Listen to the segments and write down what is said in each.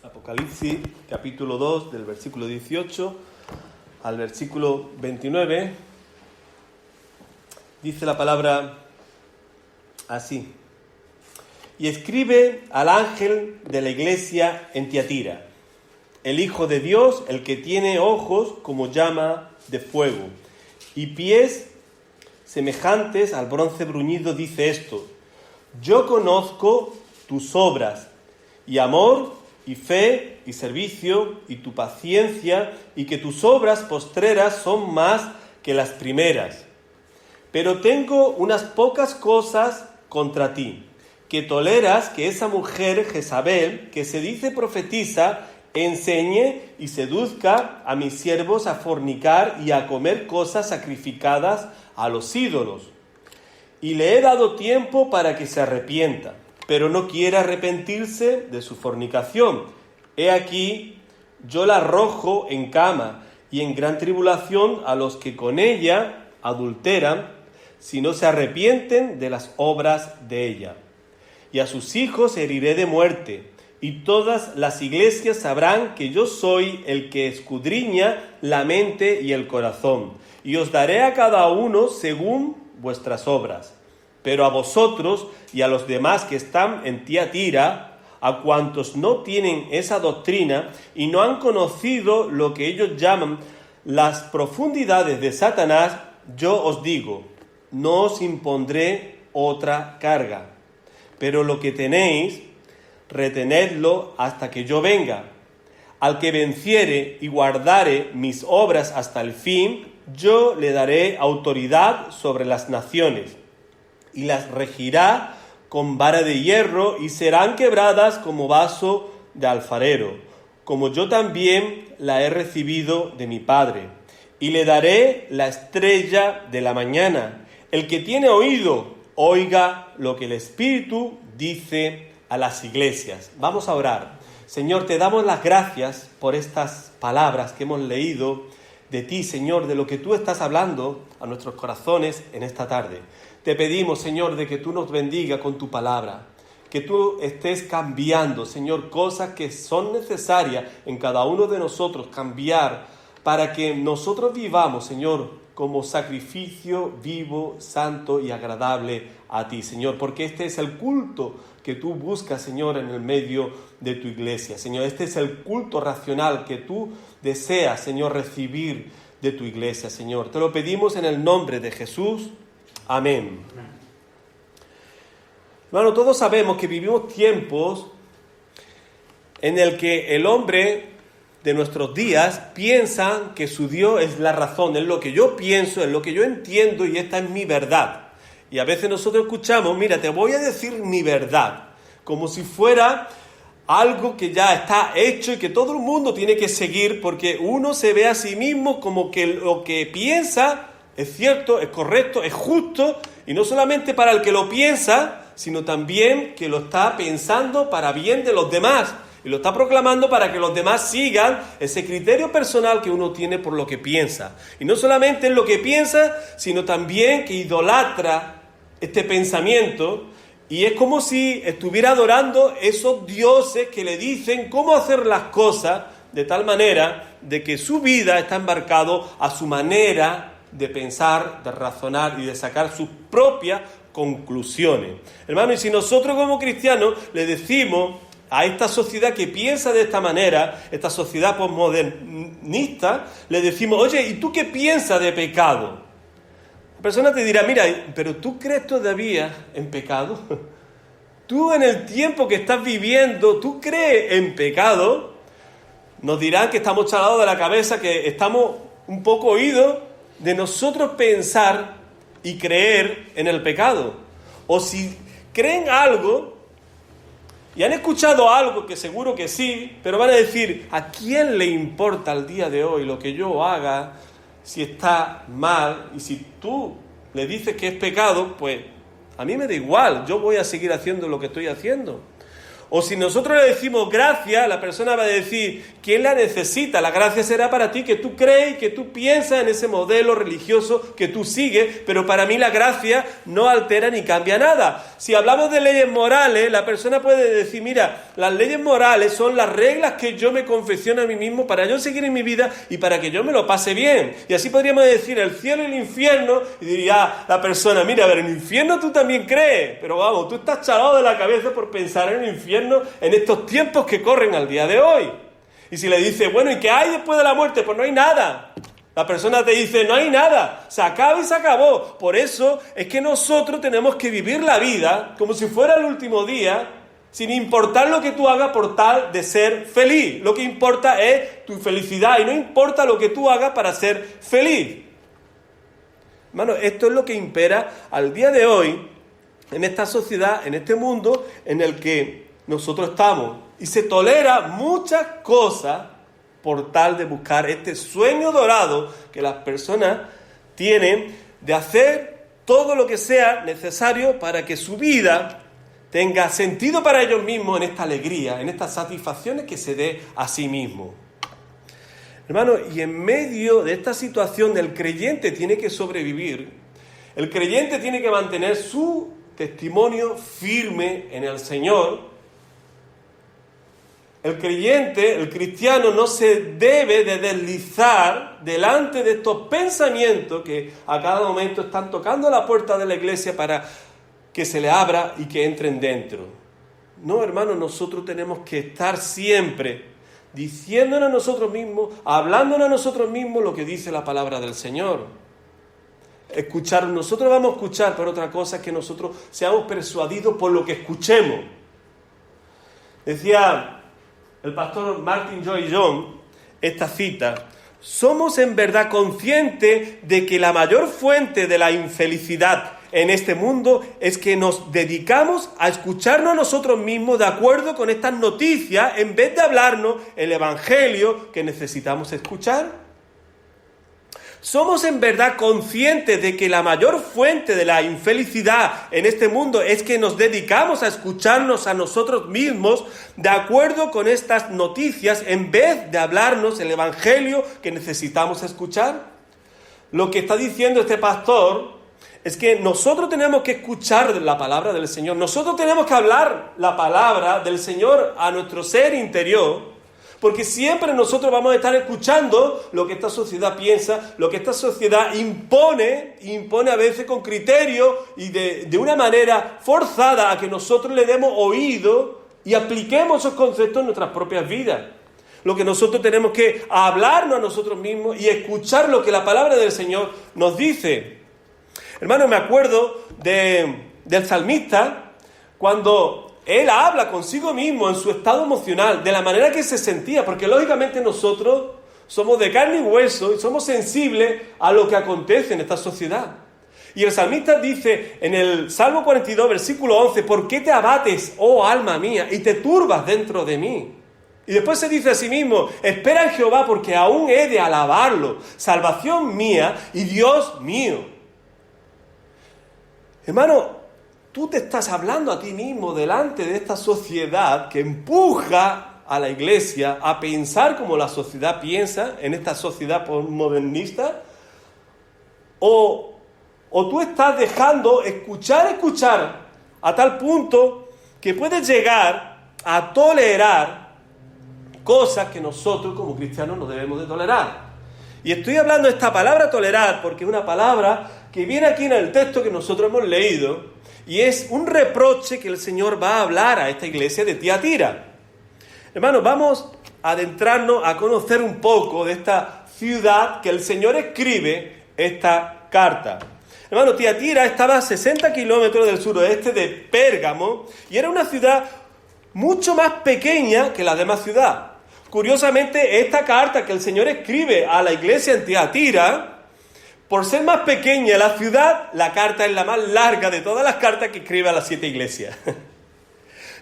Apocalipsis, capítulo 2, del versículo 18 al versículo 29, dice la palabra así: y escribe al ángel de la iglesia en Tiatira, el Hijo de Dios, el que tiene ojos como llama de fuego y pies semejantes al bronce bruñido, dice esto: yo conozco tus obras, y amor, y fe, y servicio, y tu paciencia, y que tus obras postreras son más que las primeras. Pero tengo unas pocas cosas contra ti, que toleras que esa mujer Jezabel, que se dice profetisa, enseñe y seduzca a mis siervos a fornicar y a comer cosas sacrificadas a los ídolos. Y le he dado tiempo para que se arrepienta, pero no quiere arrepentirse de su fornicación. He aquí, yo la arrojo en cama y en gran tribulación a los que con ella adulteran, si no se arrepienten de las obras de ella. Y a sus hijos heriré de muerte, y todas las iglesias sabrán que yo soy el que escudriña la mente y el corazón, y os daré a cada uno según vuestras obras. Pero a vosotros y a los demás que están en Tiatira, a cuantos no tienen esa doctrina y no han conocido lo que ellos llaman las profundidades de Satanás, yo os digo, no os impondré otra carga. Pero lo que tenéis, retenedlo hasta que yo venga. Al que venciere y guardare mis obras hasta el fin, yo le daré autoridad sobre las naciones, y las regirá con vara de hierro, y serán quebradas como vaso de alfarero, como yo también la he recibido de mi Padre. Y le daré la estrella de la mañana. El que tiene oído, oiga lo que el Espíritu dice a las iglesias. Vamos a orar. Señor, te damos las gracias por estas palabras que hemos leído de ti, Señor, de lo que tú estás hablando a nuestros corazones en esta tarde. Te pedimos, Señor, de que tú nos bendiga con tu palabra, que tú estés cambiando, Señor, cosas que son necesarias en cada uno de nosotros cambiar para que nosotros vivamos, Señor, como sacrificio vivo, santo y agradable a ti, Señor, porque este es el culto que tú buscas, Señor, en el medio de tu iglesia. Señor, este es el culto racional que tú deseas, Señor, recibir de tu iglesia, Señor. Te lo pedimos en el nombre de Jesús. Amén. Hermano, todos sabemos que vivimos tiempos en el que el hombre de nuestros días piensa que su Dios es la razón, es lo que yo pienso, es lo que yo entiendo y esta es mi verdad. Y a veces nosotros escuchamos, mira, te voy a decir mi verdad, como si fuera algo que ya está hecho y que todo el mundo tiene que seguir, porque uno se ve a sí mismo como que lo que piensa es cierto, es correcto, es justo, y no solamente para el que lo piensa, sino también que lo está pensando para bien de los demás, y lo está proclamando para que los demás sigan ese criterio personal que uno tiene por lo que piensa. Y no solamente en lo que piensa, sino también que idolatra este pensamiento, y es como si estuviera adorando esos dioses que le dicen cómo hacer las cosas de tal manera de que su vida está embarcado a su manera de pensar, de razonar y de sacar sus propias conclusiones. Hermano, y si nosotros como cristianos le decimos a esta sociedad que piensa de esta manera, esta sociedad posmodernista, le decimos, oye, ¿y tú qué piensas de pecado? La persona te dirá, mira, pero ¿tú crees todavía en pecado? ¿Tú en el tiempo que estás viviendo, tú crees en pecado? Nos dirán que estamos chalados de la cabeza, que estamos un poco oídos de nosotros pensar y creer en el pecado. O si creen algo y han escuchado algo, que seguro que sí, pero van a decir, ¿a quién le importa al día de hoy lo que yo haga? Si está mal, y si tú le dices que es pecado, pues a mí me da igual, yo voy a seguir haciendo lo que estoy haciendo. O si nosotros le decimos gracia, la persona va a decir, ¿quién la necesita? La gracia será para ti que tú crees y que tú piensas en ese modelo religioso que tú sigues, pero para mí la gracia no altera ni cambia nada. Si hablamos de leyes morales, la persona puede decir, mira, las leyes morales son las reglas que yo me confecciono a mí mismo para yo seguir en mi vida y para que yo me lo pase bien. Y así podríamos decir el cielo y el infierno, y diría la persona, mira, a ver, en el infierno tú también crees, pero vamos, tú estás chalado de la cabeza por pensar en el infierno en estos tiempos que corren al día de hoy. Y si le dices, bueno, ¿y qué hay después de la muerte? Pues no hay nada. La persona te dice, no hay nada, se acaba y se acabó. Por eso es que nosotros tenemos que vivir la vida como si fuera el último día, sin importar lo que tú hagas por tal de ser feliz. Lo que importa es tu felicidad y no importa lo que tú hagas para ser feliz. Hermano, esto es lo que impera al día de hoy en esta sociedad, en este mundo en el que nosotros estamos. Y se tolera muchas cosas por tal de buscar este sueño dorado que las personas tienen de hacer todo lo que sea necesario para que su vida tenga sentido para ellos mismos en esta alegría, en estas satisfacciones que se dé a sí mismo. Hermano, y en medio de esta situación el creyente tiene que sobrevivir, el creyente tiene que mantener su testimonio firme en el Señor. El creyente, el cristiano, no se debe de deslizar delante de estos pensamientos que a cada momento están tocando la puerta de la iglesia para que se le abra y que entren dentro. No, hermano, nosotros tenemos que estar siempre diciéndonos a nosotros mismos, hablándonos a nosotros mismos lo que dice la palabra del Señor. Escuchar, nosotros vamos a escuchar, pero otra cosa es que nosotros seamos persuadidos por lo que escuchemos. Decía el pastor Martin Lloyd-Jones esta cita: somos en verdad conscientes de que la mayor fuente de la infelicidad en este mundo es que nos dedicamos a escucharnos a nosotros mismos de acuerdo con estas noticias en vez de hablarnos el evangelio que necesitamos escuchar. ¿Somos en verdad conscientes de que la mayor fuente de la infelicidad en este mundo es que nos dedicamos a escucharnos a nosotros mismos de acuerdo con estas noticias en vez de hablarnos el evangelio que necesitamos escuchar? Lo que está diciendo este pastor es que nosotros tenemos que escuchar la palabra del Señor, nosotros tenemos que hablar la palabra del Señor a nuestro ser interior. Porque siempre nosotros vamos a estar escuchando lo que esta sociedad piensa, lo que esta sociedad impone a veces con criterio y de una manera forzada a que nosotros le demos oído y apliquemos esos conceptos en nuestras propias vidas. Lo que nosotros tenemos que hablarnos a nosotros mismos y escuchar lo que la palabra del Señor nos dice. Hermano, me acuerdo del salmista cuando él habla consigo mismo en su estado emocional, de la manera que se sentía, porque lógicamente nosotros somos de carne y hueso y somos sensibles a lo que acontece en esta sociedad. Y el salmista dice en el Salmo 42, versículo 11, ¿por qué te abates, oh alma mía, y te turbas dentro de mí? Y después se dice a sí mismo, espera en Jehová porque aún he de alabarlo, salvación mía y Dios mío. Hermano, tú te estás hablando a ti mismo delante de esta sociedad que empuja a la iglesia a pensar como la sociedad piensa, en esta sociedad modernista, o tú estás dejando escuchar a tal punto que puedes llegar a tolerar cosas que nosotros como cristianos no debemos de tolerar. Y estoy hablando de esta palabra tolerar porque es una palabra que viene aquí en el texto que nosotros hemos leído. Y es un reproche que el Señor va a hablar a esta iglesia de Tiatira. Hermanos, vamos a adentrarnos a conocer un poco de esta ciudad que el Señor escribe esta carta. Hermano, Tiatira estaba a 60 kilómetros del suroeste de Pérgamo y era una ciudad mucho más pequeña que las demás ciudades. Curiosamente, esta carta que el Señor escribe a la iglesia en Tiatira, por ser más pequeña la ciudad, la carta es la más larga de todas las cartas que escribe a las 7 iglesias.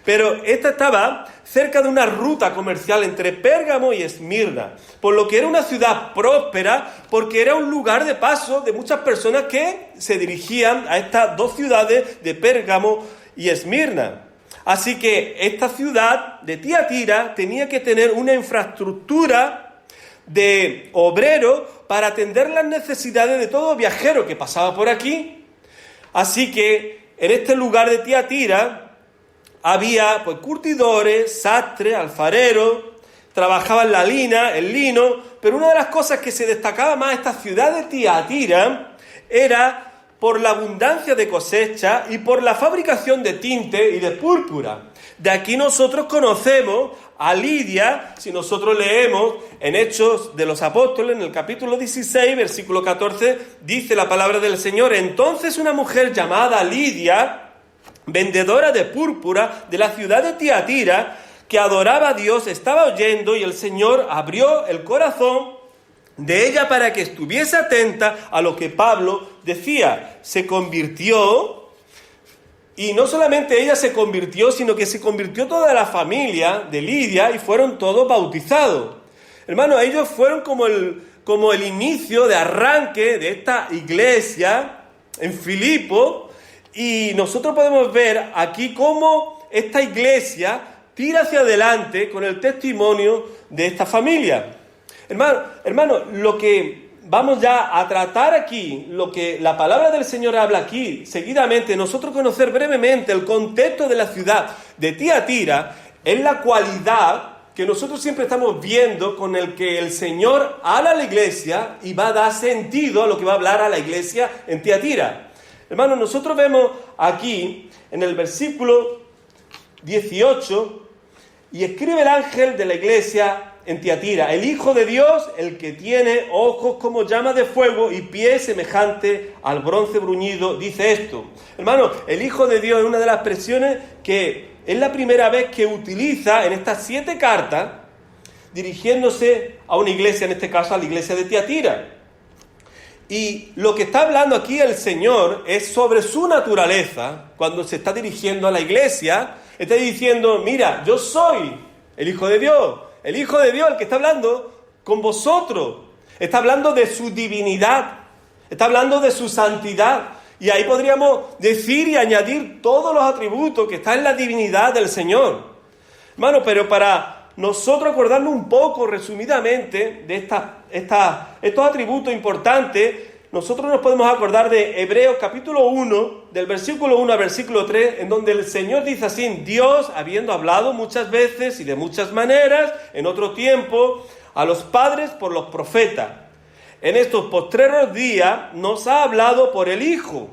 Pero esta estaba cerca de una ruta comercial entre Pérgamo y Esmirna, por lo que era una ciudad próspera, porque era un lugar de paso de muchas personas que se dirigían a estas dos ciudades de Pérgamo y Esmirna. Así que esta ciudad de Tiatira tenía que tener una infraestructura de obreros para atender las necesidades de todo viajero que pasaba por aquí. Así que en este lugar de Tiatira había pues curtidores, sastres, alfareros, trabajaban la lina, el lino, pero una de las cosas que se destacaba más en esta ciudad de Tiatira era por la abundancia de cosecha y por la fabricación de tinte y de púrpura. De aquí nosotros conocemos a Lidia, si nosotros leemos en Hechos de los Apóstoles, en el capítulo 16, versículo 14, dice la palabra del Señor: entonces una mujer llamada Lidia, vendedora de púrpura de la ciudad de Tiatira, que adoraba a Dios, estaba oyendo, y el Señor abrió el corazón de ella para que estuviese atenta a lo que Pablo decía. Se convirtió, y no solamente ella se convirtió, sino que se convirtió toda la familia de Lidia y fueron todos bautizados. Hermanos, ellos fueron como el inicio de arranque de esta iglesia en Filipo, y nosotros podemos ver aquí cómo esta iglesia tira hacia adelante con el testimonio de esta familia. Hermano, lo que vamos ya a tratar aquí, lo que la palabra del Señor habla aquí, seguidamente, nosotros conocer brevemente el contexto de la ciudad de Tiatira, es la cualidad que nosotros siempre estamos viendo con el que el Señor habla a la iglesia y va a dar sentido a lo que va a hablar a la iglesia en Tiatira. Hermano, nosotros vemos aquí en el versículo 18, y escribe el ángel de la iglesia en Tiatira: el Hijo de Dios, el que tiene ojos como llamas de fuego y pies semejante al bronce bruñido, dice esto. Hermano, el Hijo de Dios es una de las expresiones que es la primera vez que utiliza en estas 7 cartas, dirigiéndose a una iglesia, en este caso a la iglesia de Tiatira. Y lo que está hablando aquí el Señor es sobre su naturaleza. Cuando se está dirigiendo a la iglesia, está diciendo: mira, yo soy el Hijo de Dios. El Hijo de Dios, el que está hablando con vosotros. Está hablando de su divinidad. Está hablando de su santidad. Y ahí podríamos decir y añadir todos los atributos que están en la divinidad del Señor. Hermano, pero para nosotros acordarnos un poco, resumidamente, de estos atributos importantes, nosotros nos podemos acordar de Hebreos capítulo 1, del versículo 1 al versículo 3, en donde el Señor dice así: Dios, habiendo hablado muchas veces y de muchas maneras, en otro tiempo, a los padres por los profetas, en estos postreros días nos ha hablado por el Hijo,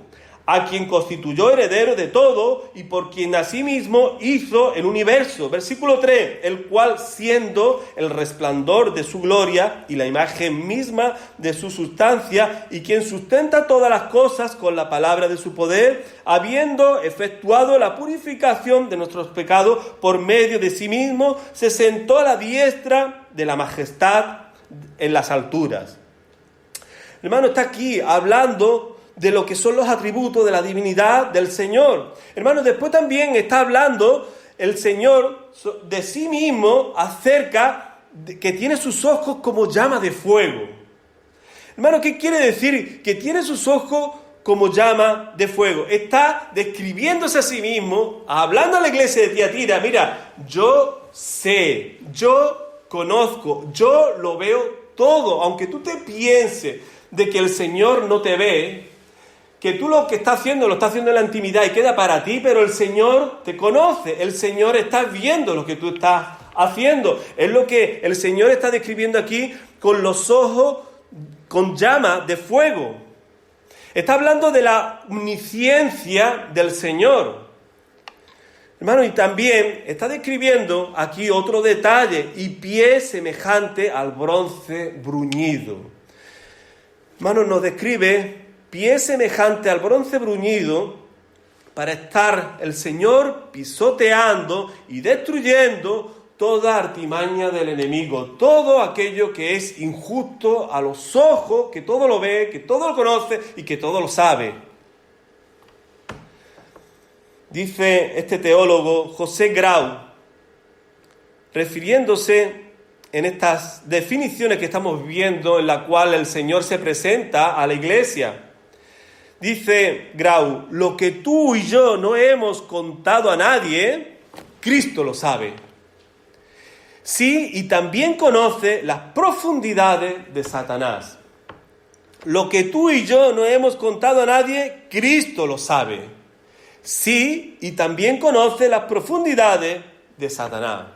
a quien constituyó heredero de todo y por quien asimismo hizo el universo. Versículo 3, el cual, siendo el resplandor de su gloria y la imagen misma de su sustancia, y quien sustenta todas las cosas con la palabra de su poder, habiendo efectuado la purificación de nuestros pecados por medio de sí mismo, se sentó a la diestra de la majestad en las alturas. Hermano, está aquí hablando de lo que son los atributos de la divinidad del Señor. Hermano, después también está hablando el Señor de sí mismo acerca de que tiene sus ojos como llama de fuego. Hermano, ¿qué quiere decir? Que tiene sus ojos como llama de fuego. Está describiéndose a sí mismo, hablando a la iglesia de Tiatira: mira, yo sé, yo conozco, yo lo veo todo. Aunque tú te pienses de que el Señor no te ve, que tú lo que estás haciendo lo estás haciendo en la intimidad y queda para ti, pero el Señor te conoce, el Señor está viendo lo que tú estás haciendo. Es lo que el Señor está describiendo aquí con los ojos con llama de fuego. Está hablando de la omnisciencia del Señor. Hermano, y también está describiendo aquí otro detalle: y pie semejante al bronce bruñido. Hermano, nos describe pie semejante al bronce bruñido para estar el Señor pisoteando y destruyendo toda artimaña del enemigo, todo aquello que es injusto a los ojos, que todo lo ve, que todo lo conoce y que todo lo sabe. Dice este teólogo José Grau, refiriéndose en estas definiciones que estamos viendo, en la cual el Señor se presenta a la iglesia. Dice Grau: lo que tú y yo no hemos contado a nadie, Cristo lo sabe. Sí, y también conoce las profundidades de Satanás. Lo que tú y yo no hemos contado a nadie, Cristo lo sabe. Sí, y también conoce las profundidades de Satanás.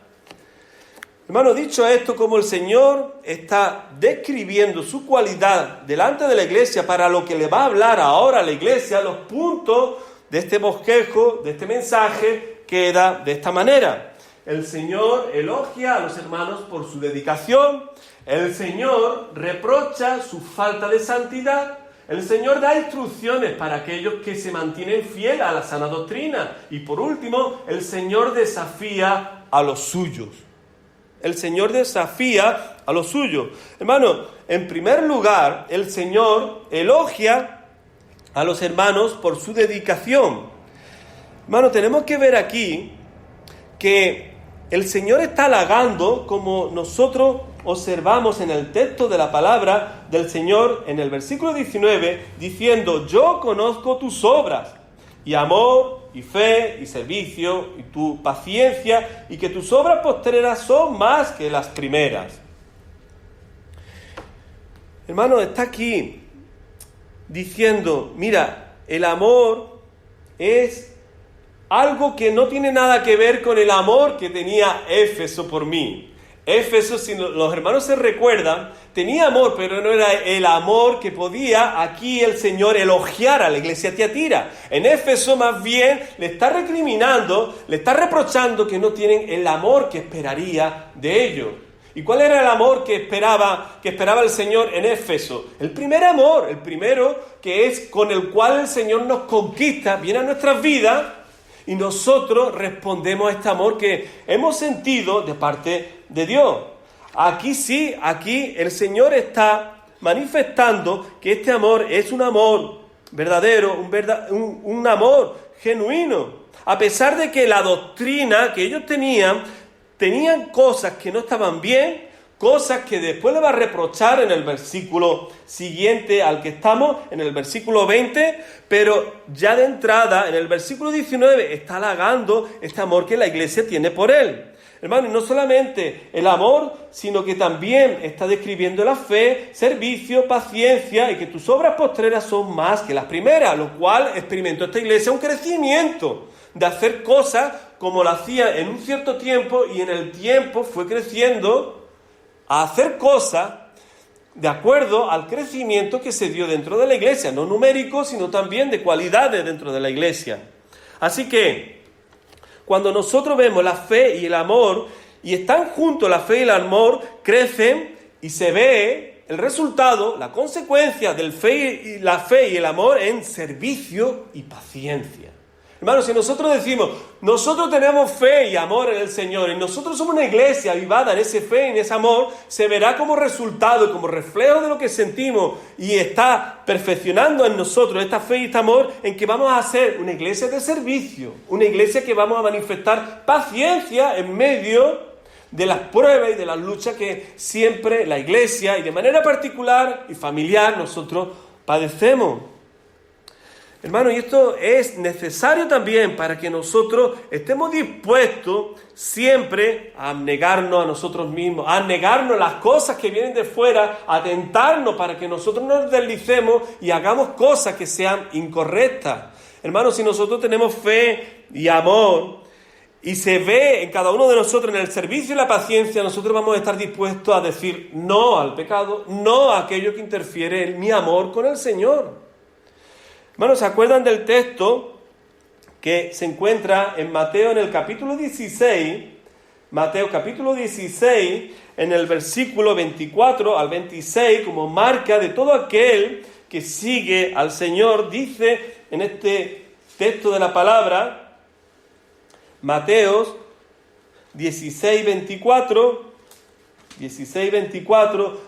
Hermano, dicho esto, como el Señor está describiendo su cualidad delante de la iglesia para lo que le va a hablar ahora a la iglesia, los puntos de este bosquejo, de este mensaje, queda de esta manera. El Señor elogia a los hermanos por su dedicación. El Señor reprocha su falta de santidad. El Señor da instrucciones para aquellos que se mantienen fieles a la sana doctrina. Y por último, el Señor desafía a los suyos. El Señor desafía a los suyos. Hermano, en primer lugar, el Señor elogia a los hermanos por su dedicación. Hermano, tenemos que ver aquí que el Señor está halagando, como nosotros observamos en el texto de la palabra del Señor en el versículo 19, diciendo: yo conozco tus obras, y amor, y fe, y servicio, y tu paciencia, y que tus obras postreras son más que las primeras. Hermano, está aquí diciendo: mira, el amor es algo que no tiene nada que ver con el amor que tenía Éfeso por mí. Éfeso, si los hermanos se recuerdan, tenía amor, pero no era el amor que podía aquí el Señor elogiar a la iglesia Tiatira. En Éfeso más bien le está recriminando, le está reprochando que no tienen el amor que esperaría de ellos. ¿Y cuál era el amor que esperaba el Señor en Éfeso? El primer amor, el primero que es con el cual el Señor nos conquista, viene a nuestras vidas y nosotros respondemos a este amor que hemos sentido de parte de Dios. Aquí sí, aquí el Señor está manifestando que este amor es un amor verdadero, un amor genuino. A pesar de que la doctrina que ellos tenían cosas que no estaban bien, cosas que después le va a reprochar en el versículo siguiente al que estamos, en el versículo 20, pero ya de entrada, en el versículo 19, está halagando este amor que la iglesia tiene por él. Hermano, y no solamente el amor, sino que también está describiendo la fe, servicio, paciencia, y que tus obras postreras son más que las primeras, lo cual experimentó esta iglesia un crecimiento de hacer cosas como lo hacía en un cierto tiempo, y en el tiempo fue creciendo a hacer cosas de acuerdo al crecimiento que se dio dentro de la iglesia, no numérico, sino también de cualidades dentro de la iglesia. Así que, cuando nosotros vemos la fe y el amor, y están juntos la fe y el amor, crecen y se ve el resultado, la consecuencia de la fe y el amor en servicio y paciencia. Hermanos, si nosotros decimos, nosotros tenemos fe y amor en el Señor, y nosotros somos una iglesia avivada en ese fe y en ese amor, se verá como resultado y como reflejo de lo que sentimos, y está perfeccionando en nosotros esta fe y este amor, en que vamos a ser una iglesia de servicio, una iglesia que vamos a manifestar paciencia en medio de las pruebas y de las luchas que siempre la iglesia, y de manera particular y familiar, nosotros padecemos. Hermano, y esto es necesario también para que nosotros estemos dispuestos siempre a abnegarnos a nosotros mismos, a negarnos las cosas que vienen de fuera, a tentarnos para que nosotros nos deslicemos y hagamos cosas que sean incorrectas. Hermano, si nosotros tenemos fe y amor, y se ve en cada uno de nosotros en el servicio y la paciencia, nosotros vamos a estar dispuestos a decir no al pecado, no a aquello que interfiere en mi amor con el Señor. Hermanos, ¿se acuerdan del texto que se encuentra en Mateo en el capítulo 16? Mateo capítulo 16, en el versículo 24 al 26, como marca de todo aquel que sigue al Señor, dice en este texto de la palabra, Mateo 16, 24,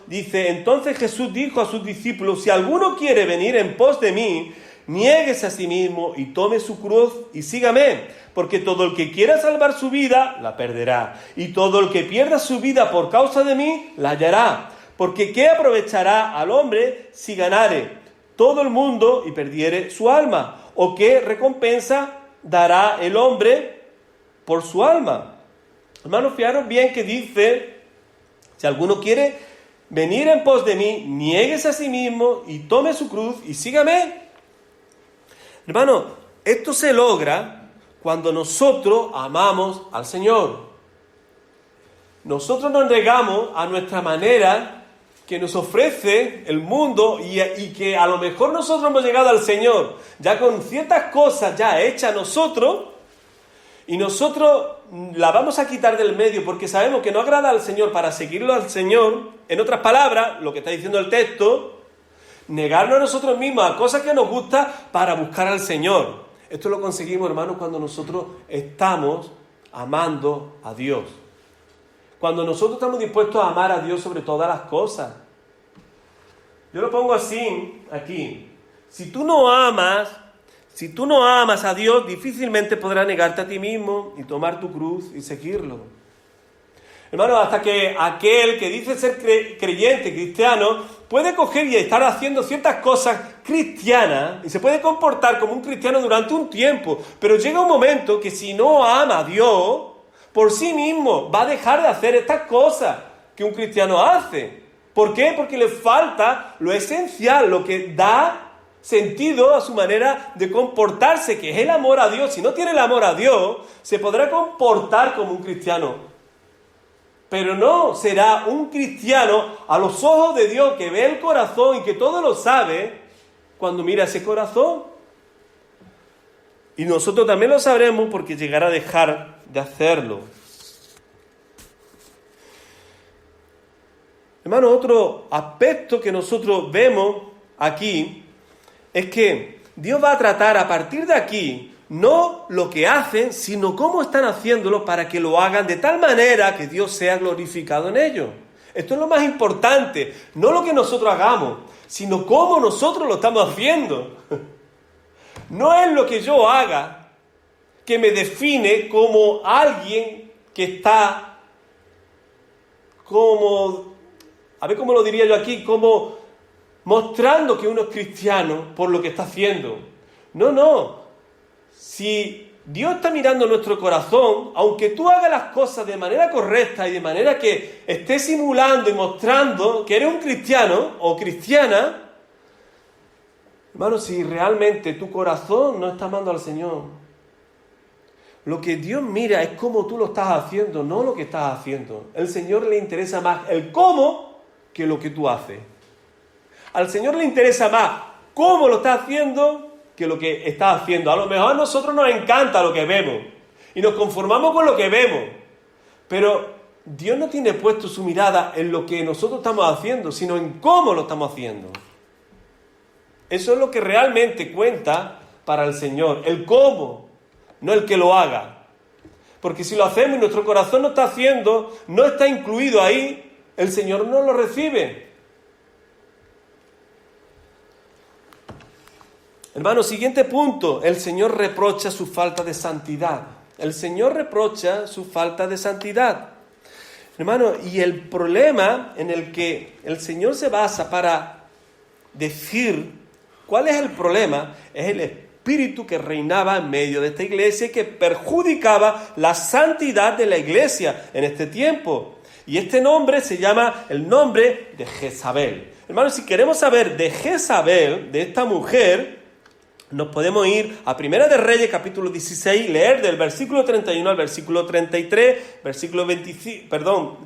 dice: entonces Jesús dijo a sus discípulos: si alguno quiere venir en pos de mí, niéguese a sí mismo y tome su cruz y sígame, porque todo el que quiera salvar su vida, la perderá, y todo el que pierda su vida por causa de mí, la hallará. Porque ¿qué aprovechará al hombre si ganare todo el mundo y perdiere su alma? ¿O qué recompensa dará el hombre por su alma. Hermanos, fijaros bien que dice, si alguno quiere venir en pos de mí, niéguese a sí mismo y tome su cruz y sígame. Hermano, esto se logra cuando nosotros amamos al Señor. Nosotros nos negamos a nuestra manera que nos ofrece el mundo y que a lo mejor nosotros hemos llegado al Señor ya con ciertas cosas ya hechas nosotros y nosotros la vamos a quitar del medio porque sabemos que no agrada al Señor para seguirlo al Señor. En otras palabras, lo que está diciendo el texto, negarnos a nosotros mismos a cosas que nos gustan para buscar al Señor. Esto lo conseguimos, hermanos, cuando nosotros estamos amando a Dios. Cuando nosotros estamos dispuestos a amar a Dios sobre todas las cosas. Yo lo pongo así, aquí. Si tú no amas a Dios, difícilmente podrás negarte a ti mismo y tomar tu cruz y seguirlo. Hermano, hasta que aquel que dice ser creyente, cristiano, puede coger y estar haciendo ciertas cosas cristianas y se puede comportar como un cristiano durante un tiempo, pero llega un momento que si no ama a Dios, por sí mismo va a dejar de hacer estas cosas que un cristiano hace. ¿Por qué? Porque le falta lo esencial, lo que da sentido a su manera de comportarse, que es el amor a Dios. Si no tiene el amor a Dios, se podrá comportar como un cristiano, pero no será un cristiano a los ojos de Dios, que ve el corazón y que todo lo sabe cuando mira ese corazón. Y nosotros también lo sabremos porque llegará a dejar de hacerlo. Hermano, otro aspecto que nosotros vemos aquí es que Dios va a tratar a partir de aquí no lo que hacen, sino cómo están haciéndolo para que lo hagan de tal manera que Dios sea glorificado en ello. Esto es lo más importante, no lo que nosotros hagamos, sino cómo nosotros lo estamos haciendo. No es lo que yo haga que me define como alguien que está como, a ver cómo lo diría yo aquí, como mostrando que uno es cristiano por lo que está haciendo. No. Si Dios está mirando nuestro corazón, aunque tú hagas las cosas de manera correcta y de manera que estés simulando y mostrando que eres un cristiano o cristiana, hermano, si realmente tu corazón no está amando al Señor, lo que Dios mira es cómo tú lo estás haciendo, no lo que estás haciendo. Al Señor le interesa más el cómo que lo que tú haces. Al Señor le interesa más cómo lo estás haciendo que lo que estás haciendo. A lo mejor a nosotros nos encanta lo que vemos y nos conformamos con lo que vemos, pero Dios no tiene puesto su mirada en lo que nosotros estamos haciendo, sino en cómo lo estamos haciendo. Eso es lo que realmente cuenta para el Señor, el cómo, no el que lo haga. Porque si lo hacemos y nuestro corazón no está haciendo, no está incluido ahí, el Señor no lo recibe. Hermano, siguiente punto, el Señor reprocha su falta de santidad. El Señor reprocha su falta de santidad. Hermano, y el problema en el que el Señor se basa para decir cuál es el problema, es el espíritu que reinaba en medio de esta iglesia y que perjudicaba la santidad de la iglesia en este tiempo. Y este nombre se llama el nombre de Jezabel. Hermano, si queremos saber de Jezabel, de esta mujer, nos podemos ir a Primera de Reyes, capítulo 16, leer del versículo 31 al versículo 33,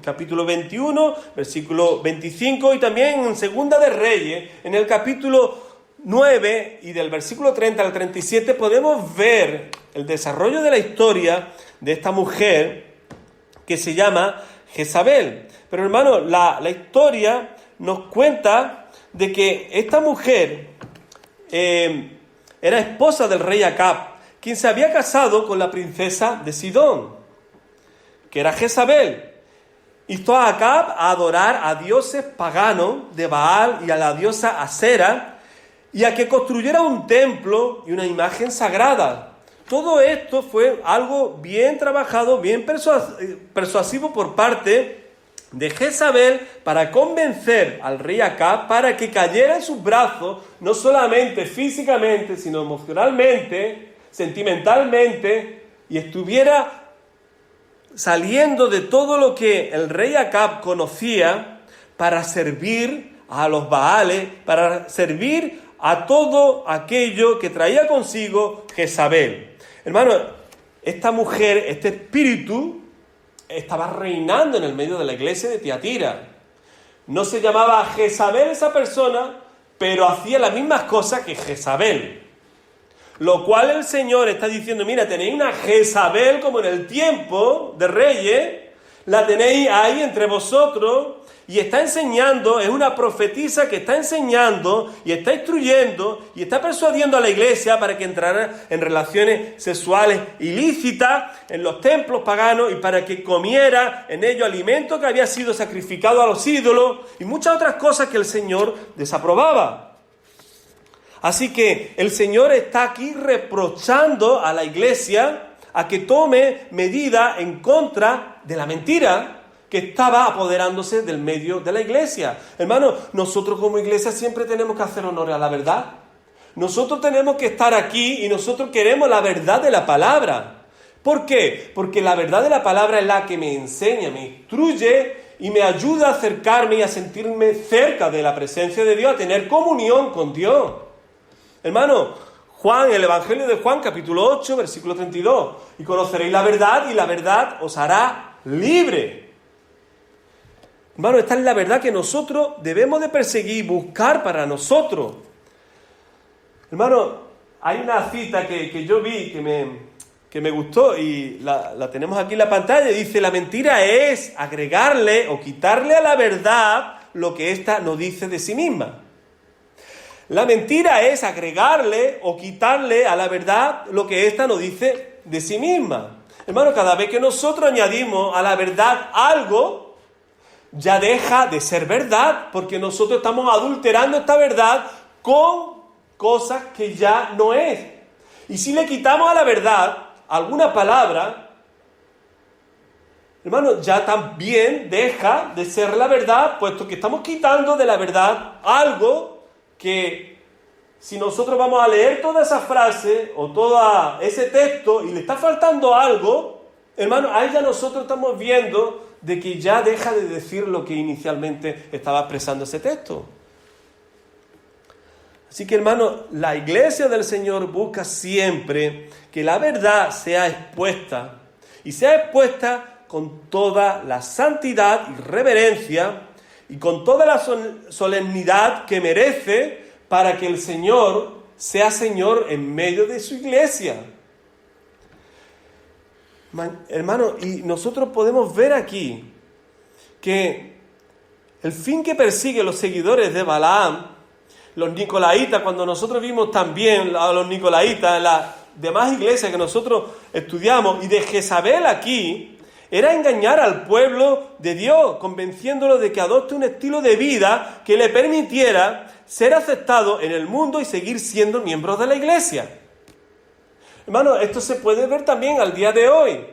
capítulo 21, versículo 25, y también en Segunda de Reyes, en el capítulo 9 y del versículo 30 al 37, podemos ver el desarrollo de la historia de esta mujer que se llama Jezabel. Pero hermano, la historia nos cuenta de que esta mujer era esposa del rey Acab, quien se había casado con la princesa de Sidón, que era Jezabel. Hizo a Acab a adorar a dioses paganos de Baal y a la diosa Asera, y a que construyera un templo y una imagen sagrada. Todo esto fue algo bien trabajado, bien persuasivo por parte de Jezabel para convencer al rey Acab para que cayera en sus brazos, no solamente físicamente, sino emocionalmente, sentimentalmente, y estuviera saliendo de todo lo que el rey Acab conocía para servir a los Baales, para servir a todo aquello que traía consigo Jezabel. Hermano, esta mujer, este espíritu, estaba reinando en el medio de la iglesia de Tiatira. No se llamaba Jezabel esa persona, pero hacía las mismas cosas que Jezabel. Lo cual el Señor está diciendo, mira, tenéis una Jezabel como en el tiempo de Reyes, la tenéis ahí entre vosotros y está enseñando, es una profetisa que está enseñando y está instruyendo y está persuadiendo a la iglesia para que entrara en relaciones sexuales ilícitas en los templos paganos y para que comiera en ellos alimento que había sido sacrificado a los ídolos y muchas otras cosas que el Señor desaprobaba. Así que el Señor está aquí reprochando a la iglesia a que tome medida en contra de la mentira que estaba apoderándose del medio de la iglesia. Hermano, nosotros como iglesia siempre tenemos que hacer honor a la verdad. Nosotros tenemos que estar aquí y nosotros queremos la verdad de la palabra. ¿Por qué? Porque la verdad de la palabra es la que me enseña, me instruye y me ayuda a acercarme y a sentirme cerca de la presencia de Dios, a tener comunión con Dios. Hermano, Juan, el Evangelio de Juan, capítulo 8, versículo 32. Y conoceréis la verdad y la verdad os hará libre. Hermano, esta es la verdad que nosotros debemos de perseguir y buscar para nosotros. Hermano, hay una cita que yo vi que me gustó y la tenemos aquí en la pantalla. Dice, la mentira es agregarle o quitarle a la verdad lo que ésta no dice de sí misma. La mentira es agregarle o quitarle a la verdad lo que ésta no dice de sí misma. Hermano, cada vez que nosotros añadimos a la verdad algo, ya deja de ser verdad, porque nosotros estamos adulterando esta verdad con cosas que ya no es. Y si le quitamos a la verdad alguna palabra, hermano, ya también deja de ser la verdad, puesto que estamos quitando de la verdad algo que si nosotros vamos a leer toda esa frase o todo ese texto y le está faltando algo, hermano, ahí ya nosotros estamos viendo de que ya deja de decir lo que inicialmente estaba expresando ese texto. Así que, hermano, la iglesia del Señor busca siempre que la verdad sea expuesta y sea expuesta con toda la santidad y reverencia y con toda la solemnidad que merece para que el Señor sea Señor en medio de su iglesia. Hermano, y nosotros podemos ver aquí que el fin que persiguen los seguidores de Balaam, los nicolaitas, cuando nosotros vimos también a los nicolaitas en las demás iglesias que nosotros estudiamos, y de Jezabel aquí, era engañar al pueblo de Dios, convenciéndolo de que adopte un estilo de vida que le permitiera ser aceptado en el mundo y seguir siendo miembros de la iglesia. Hermano, esto se puede ver también al día de hoy.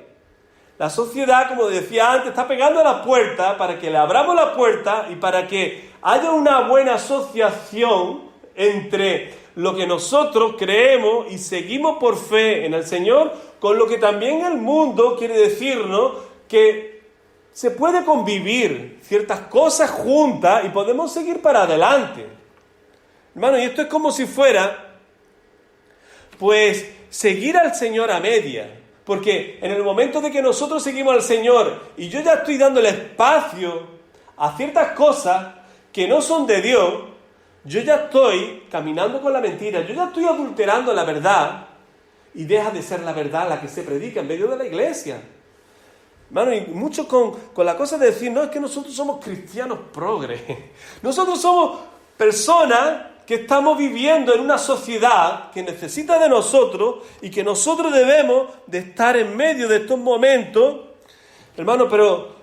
La sociedad, como decía antes, está pegando a la puerta para que le abramos la puerta y para que haya una buena asociación entre lo que nosotros creemos y seguimos por fe en el Señor, con lo que también el mundo quiere decirnos que se puede convivir ciertas cosas juntas y podemos seguir para adelante. Hermano, y esto es como si fuera, pues, seguir al Señor a media. Porque en el momento de que nosotros seguimos al Señor y yo ya estoy dándole espacio a ciertas cosas que no son de Dios, yo ya estoy caminando con la mentira, yo ya estoy adulterando la verdad y deja de ser la verdad la que se predica en medio de la iglesia. Hermano, y mucho con la cosa de decir, no, es que nosotros somos cristianos progres. Nosotros somos personas que estamos viviendo en una sociedad que necesita de nosotros y que nosotros debemos de estar en medio de estos momentos. Hermano, pero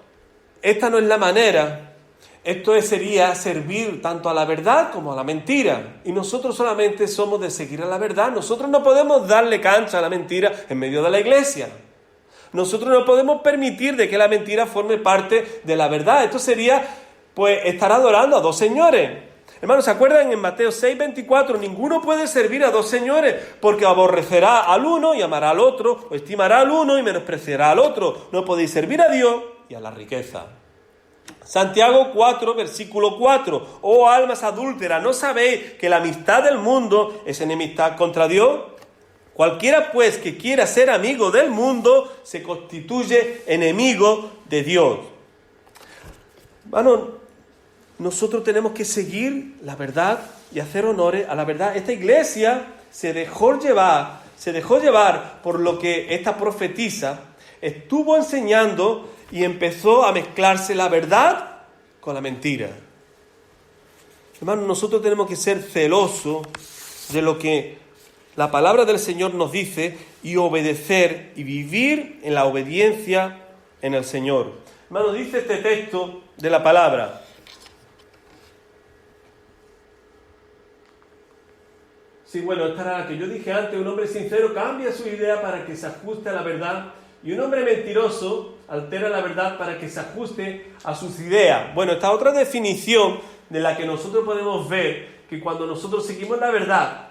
esta no es la manera. Esto sería servir tanto a la verdad como a la mentira. Y nosotros solamente somos de seguir a la verdad. Nosotros no podemos darle cancha a la mentira en medio de la iglesia. Nosotros no podemos permitir de que la mentira forme parte de la verdad. Esto sería, pues, estar adorando a dos señores. Hermanos, ¿se acuerdan en Mateo 6:24? Ninguno puede servir a dos señores, porque aborrecerá al uno y amará al otro, o estimará al uno y menospreciará al otro. No podéis servir a Dios y a la riqueza. Santiago 4, versículo 4. Oh almas adúlteras, ¿no sabéis que la amistad del mundo es enemistad contra Dios? Cualquiera pues que quiera ser amigo del mundo se constituye enemigo de Dios. Hermano, nosotros tenemos que seguir la verdad y hacer honores a la verdad. Esta iglesia se dejó llevar por lo que esta profetisa estuvo enseñando y empezó a mezclarse la verdad con la mentira. Hermano, nosotros tenemos que ser celosos de lo que la palabra del Señor nos dice y obedecer y vivir en la obediencia en el Señor. Hermano, dice este texto de la palabra: sí, bueno, esta era la que yo dije antes: un hombre sincero cambia su idea para que se ajuste a la verdad, y un hombre mentiroso altera la verdad para que se ajuste a sus ideas. Bueno, esta otra definición de la que nosotros podemos ver que cuando nosotros seguimos la verdad,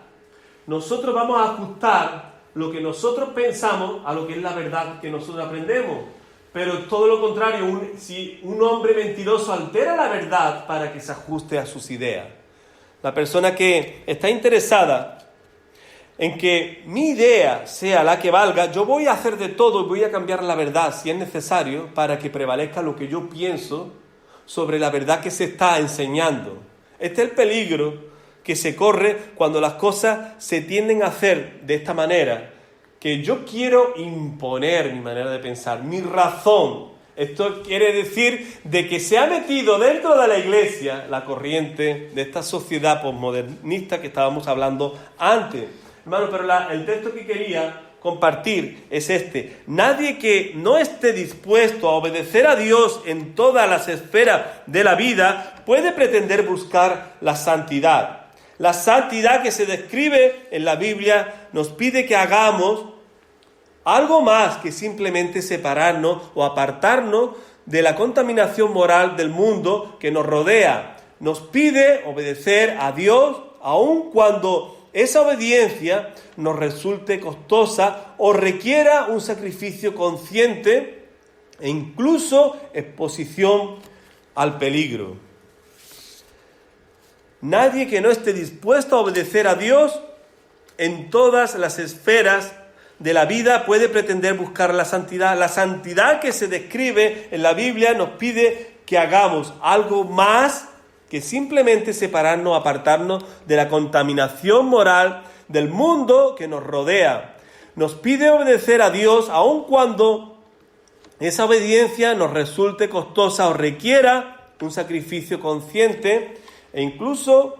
nosotros vamos a ajustar lo que nosotros pensamos a lo que es la verdad que nosotros aprendemos. Pero todo lo contrario, si un hombre mentiroso altera la verdad para que se ajuste a sus ideas. La persona que está interesada en que mi idea sea la que valga, yo voy a hacer de todo y voy a cambiar la verdad si es necesario para que prevalezca lo que yo pienso sobre la verdad que se está enseñando. Este es el peligro que se corre cuando las cosas se tienden a hacer de esta manera, que yo quiero imponer mi manera de pensar, mi razón. Esto quiere decir de que se ha metido dentro de la iglesia la corriente de esta sociedad posmodernista que estábamos hablando antes. Hermano, pero el texto que quería compartir es este: nadie que no esté dispuesto a obedecer a Dios en todas las esferas de la vida puede pretender buscar la santidad. La santidad que se describe en la Biblia nos pide que hagamos algo más que simplemente separarnos o apartarnos de la contaminación moral del mundo que nos rodea. Nos pide obedecer a Dios aun cuando esa obediencia nos resulte costosa o requiera un sacrificio consciente e incluso exposición al peligro. Nadie que no esté dispuesto a obedecer a Dios en todas las esferas de la vida puede pretender buscar la santidad. La santidad que se describe en la Biblia nos pide que hagamos algo más que simplemente separarnos, apartarnos de la contaminación moral del mundo que nos rodea. Nos pide obedecer a Dios aun cuando esa obediencia nos resulte costosa o requiera un sacrificio consciente e incluso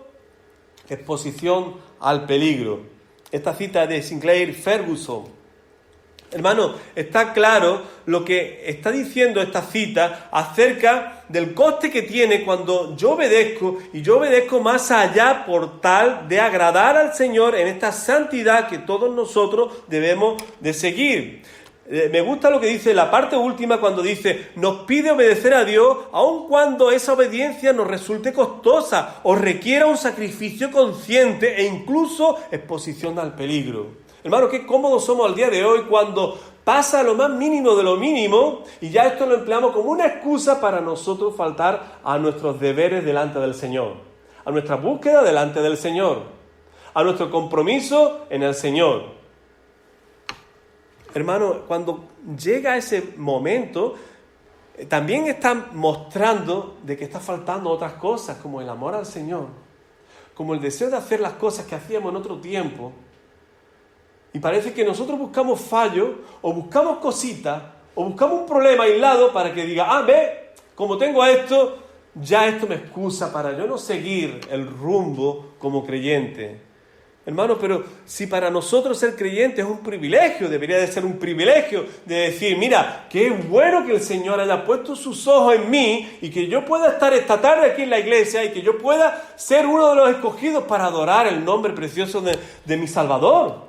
exposición al peligro. Esta cita de Sinclair Ferguson. Hermano, está claro lo que está diciendo esta cita acerca del coste que tiene cuando yo obedezco, y yo obedezco más allá por tal de agradar al Señor en esta santidad que todos nosotros debemos de seguir. Me gusta lo que dice la parte última cuando dice: nos pide obedecer a Dios aun cuando esa obediencia nos resulte costosa o requiera un sacrificio consciente e incluso exposición al peligro. Hermano, qué cómodos somos al día de hoy cuando pasa lo más mínimo de lo mínimo y ya esto lo empleamos como una excusa para nosotros faltar a nuestros deberes delante del Señor, a nuestra búsqueda delante del Señor, a nuestro compromiso en el Señor. Hermano, cuando llega ese momento, también está mostrando de que está faltando otras cosas, como el amor al Señor, como el deseo de hacer las cosas que hacíamos en otro tiempo. Y parece que nosotros buscamos fallos, o buscamos cositas, o buscamos un problema aislado para que diga: ve, como tengo esto, ya esto me excusa para yo no seguir el rumbo como creyente. Hermano, pero si para nosotros ser creyente es un privilegio, debería de ser un privilegio de decir: mira, qué bueno que el Señor haya puesto sus ojos en mí y que yo pueda estar esta tarde aquí en la iglesia y que yo pueda ser uno de los escogidos para adorar el nombre precioso de mi Salvador.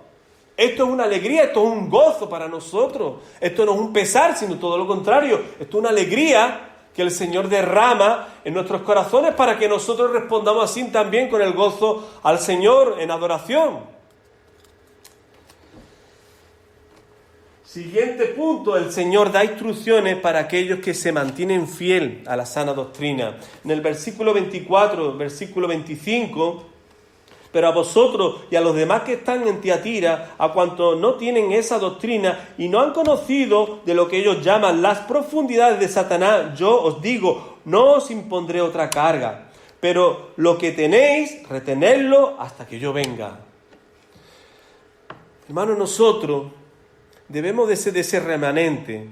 Esto es una alegría, esto es un gozo para nosotros. Esto no es un pesar, sino todo lo contrario. Esto es una alegría que el Señor derrama en nuestros corazones para que nosotros respondamos así también con el gozo al Señor en adoración. Siguiente punto, el Señor da instrucciones para aquellos que se mantienen fiel a la sana doctrina. En el versículo 24, versículo 25, pero a vosotros y a los demás que están en Tiatira, a cuantos no tienen esa doctrina y no han conocido de lo que ellos llaman las profundidades de Satanás, yo os digo, no os impondré otra carga, pero lo que tenéis, retenedlo hasta que yo venga. Hermanos, nosotros debemos de ser de ese remanente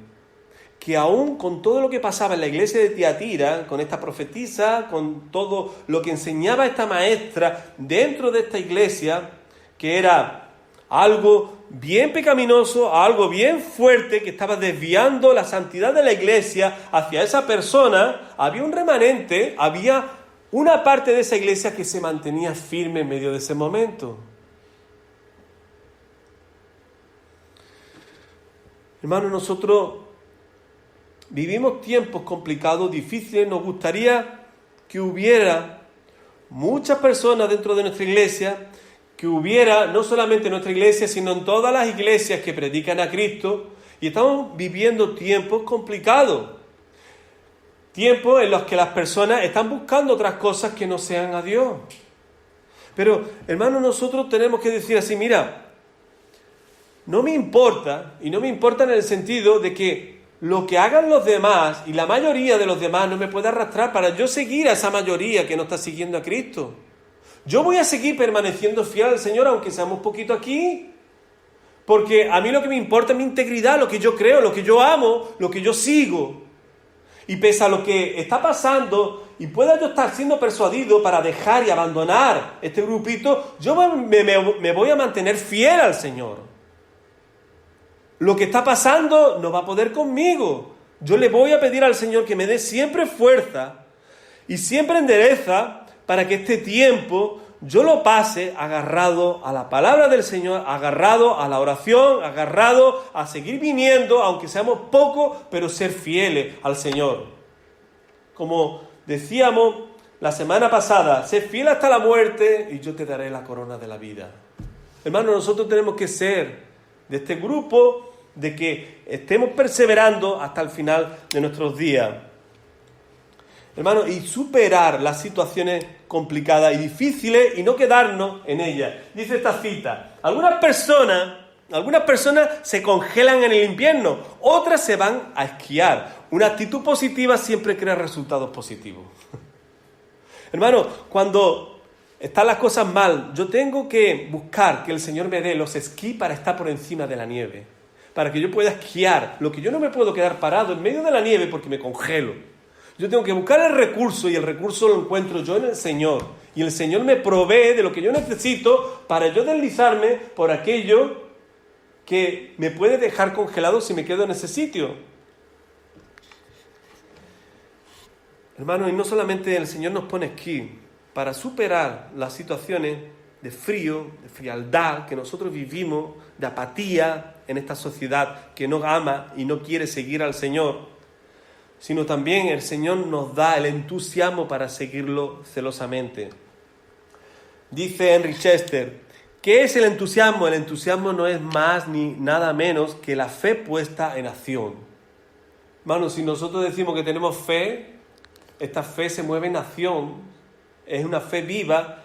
que aún con todo lo que pasaba en la iglesia de Tiatira, con esta profetisa, con todo lo que enseñaba esta maestra dentro de esta iglesia, que era algo bien pecaminoso, algo bien fuerte, que estaba desviando la santidad de la iglesia hacia esa persona, había un remanente, había una parte de esa iglesia que se mantenía firme en medio de ese momento. Hermanos, nosotros vivimos tiempos complicados, difíciles. Nos gustaría que hubiera muchas personas dentro de nuestra iglesia, que hubiera, no solamente en nuestra iglesia, sino en todas las iglesias que predican a Cristo. Y estamos viviendo tiempos complicados. Tiempos en los que las personas están buscando otras cosas que no sean a Dios. Pero, hermanos, nosotros tenemos que decir así, mira, no me importa, y no me importa en el sentido de que lo que hagan los demás, y la mayoría de los demás, no me puede arrastrar para yo seguir a esa mayoría que no está siguiendo a Cristo. Yo voy a seguir permaneciendo fiel al Señor, aunque seamos poquito aquí. Porque a mí lo que me importa es mi integridad, lo que yo creo, lo que yo amo, lo que yo sigo. Y pese a lo que está pasando, y pueda yo estar siendo persuadido para dejar y abandonar este grupito, yo me voy a mantener fiel al Señor. Lo que está pasando no va a poder conmigo. Yo le voy a pedir al Señor que me dé siempre fuerza y siempre endereza para que este tiempo yo lo pase agarrado a la palabra del Señor, agarrado a la oración, agarrado a seguir viniendo, aunque seamos pocos, pero ser fieles al Señor. Como decíamos la semana pasada, sé fiel hasta la muerte y yo te daré la corona de la vida. Hermanos, nosotros tenemos que ser de este grupo, de que estemos perseverando hasta el final de nuestros días. Hermanos, y superar las situaciones complicadas y difíciles y no quedarnos en ellas. Dice esta cita, algunas personas se congelan en el invierno, otras se van a esquiar. Una actitud positiva siempre crea resultados positivos. Hermanos, cuando están las cosas mal, yo tengo que buscar que el Señor me dé los esquí para estar por encima de la nieve, para que yo pueda esquiar. Lo que yo no me puedo quedar parado en medio de la nieve porque me congelo. Yo tengo que buscar el recurso y el recurso lo encuentro yo en el Señor. Y el Señor me provee de lo que yo necesito para yo deslizarme por aquello que me puede dejar congelado si me quedo en ese sitio. Hermanos, y no solamente el Señor nos pone esquí para superar las situaciones de frío, de frialdad que nosotros vivimos, de apatía en esta sociedad que no ama y no quiere seguir al Señor, sino también el Señor nos da el entusiasmo para seguirlo celosamente. Dice Henry Chester, ¿qué es el entusiasmo? El entusiasmo no es más ni nada menos que la fe puesta en acción. Hermanos, si nosotros decimos que tenemos fe, esta fe se mueve en acción, es una fe viva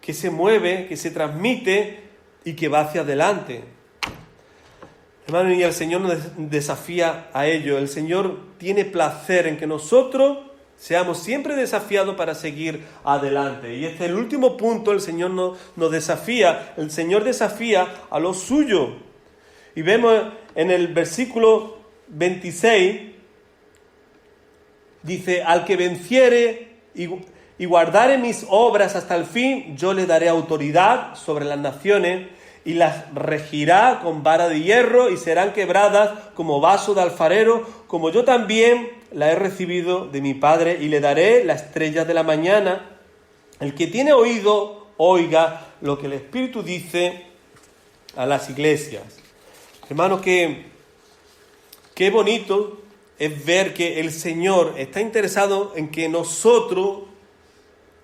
que se mueve, que se transmite y que va hacia adelante. Hermano, y el Señor nos desafía a ello. El Señor tiene placer en que nosotros seamos siempre desafiados para seguir adelante. Y este es el último punto, el Señor nos desafía. El Señor desafía a los suyos. Y vemos en el versículo 26, dice, al que venciere y guardare mis obras hasta el fin, yo le daré autoridad sobre las naciones y las regirá con vara de hierro y serán quebradas como vaso de alfarero, como yo también la he recibido de mi Padre y le daré la estrella de la mañana. El que tiene oído, oiga lo que el Espíritu dice a las iglesias. Hermanos, qué bonito es ver que el Señor está interesado en que nosotros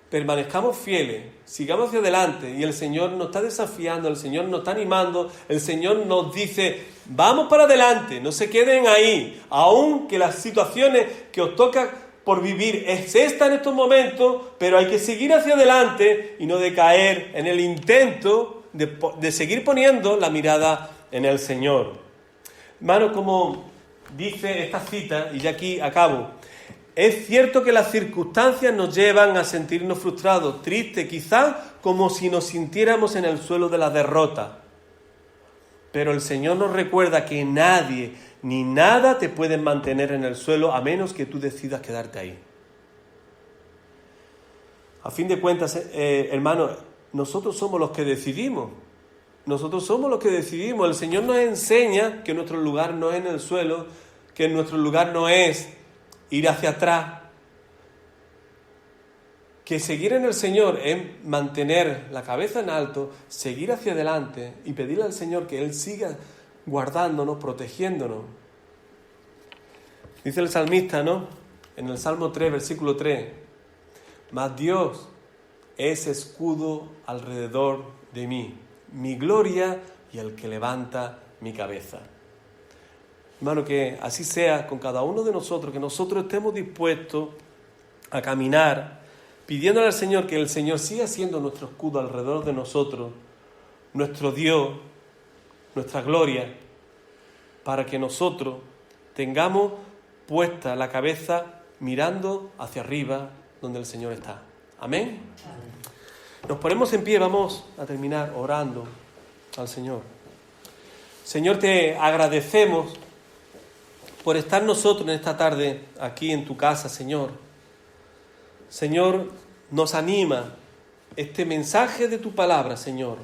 permanezcamos fieles, sigamos hacia adelante, y el Señor nos está desafiando, el Señor nos está animando, el Señor nos dice, vamos para adelante, no se queden ahí, aunque las situaciones que os toca por vivir es esta en estos momentos, pero hay que seguir hacia adelante y no decaer en el intento de seguir poniendo la mirada en el Señor. Hermano, como dice esta cita, y ya aquí acabo, es cierto que las circunstancias nos llevan a sentirnos frustrados, tristes, quizás como si nos sintiéramos en el suelo de la derrota. Pero el Señor nos recuerda que nadie ni nada te puede mantener en el suelo a menos que tú decidas quedarte ahí. A fin de cuentas, hermano, nosotros somos los que decidimos. Nosotros somos los que decidimos. El Señor nos enseña que nuestro lugar no es en el suelo, que nuestro lugar no es ir hacia atrás, que seguir en el Señor es mantener la cabeza en alto, seguir hacia adelante y pedirle al Señor que Él siga guardándonos, protegiéndonos. Dice el salmista, ¿no? En el Salmo 3, versículo 3, mas Dios es escudo alrededor de mí, mi gloria y el que levanta mi cabeza. Hermano, que así sea con cada uno de nosotros, que nosotros estemos dispuestos a caminar, pidiéndole al Señor que el Señor siga siendo nuestro escudo alrededor de nosotros, nuestro Dios, nuestra gloria, para que nosotros tengamos puesta la cabeza mirando hacia arriba donde el Señor está. Amén. Nos ponemos en pie, vamos a terminar orando al Señor. Señor, te agradecemos por estar nosotros en esta tarde aquí en tu casa, Señor. Señor, nos anima este mensaje de tu palabra, Señor.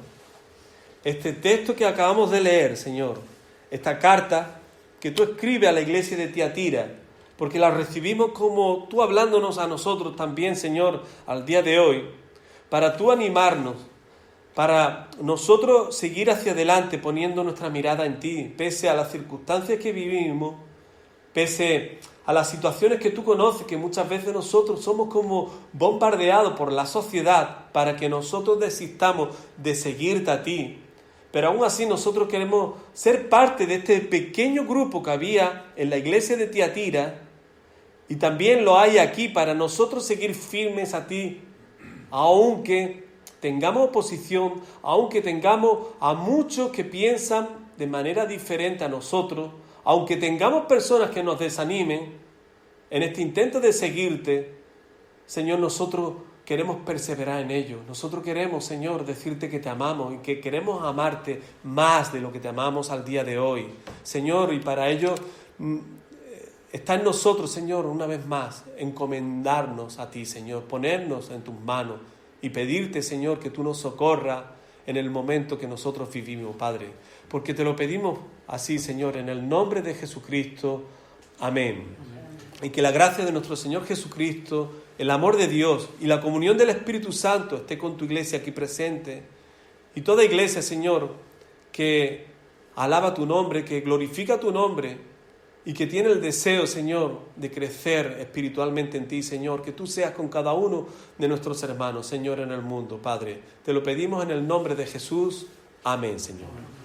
Este texto que acabamos de leer, Señor. Esta carta que tú escribes a la iglesia de Tiatira, porque la recibimos como tú hablándonos a nosotros también, Señor, al día de hoy, para tú animarnos, para nosotros seguir hacia adelante poniendo nuestra mirada en ti, pese a las circunstancias que vivimos, pese a las situaciones que tú conoces, que muchas veces nosotros somos como bombardeados por la sociedad para que nosotros desistamos de seguirte a ti. Pero aún así nosotros queremos ser parte de este pequeño grupo que había en la iglesia de Tiatira, y también lo hay aquí para nosotros seguir firmes a ti, aunque tengamos oposición, aunque tengamos a muchos que piensan de manera diferente a nosotros, aunque tengamos personas que nos desanimen en este intento de seguirte. Señor, nosotros queremos perseverar en ello. Nosotros queremos, Señor, decirte que te amamos y que queremos amarte más de lo que te amamos al día de hoy. Señor, y para ello está en nosotros, Señor, una vez más, encomendarnos a ti, Señor, ponernos en tus manos y pedirte, Señor, que tú nos socorras en el momento que nosotros vivimos, Padre. Porque te lo pedimos así, Señor, en el nombre de Jesucristo. Amén. Y que la gracia de nuestro Señor Jesucristo, el amor de Dios y la comunión del Espíritu Santo esté con tu iglesia aquí presente. Y toda iglesia, Señor, que alaba tu nombre, que glorifica tu nombre y que tiene el deseo, Señor, de crecer espiritualmente en ti, Señor. Que tú seas con cada uno de nuestros hermanos, Señor, en el mundo, Padre. Te lo pedimos en el nombre de Jesús. Amén, Señor.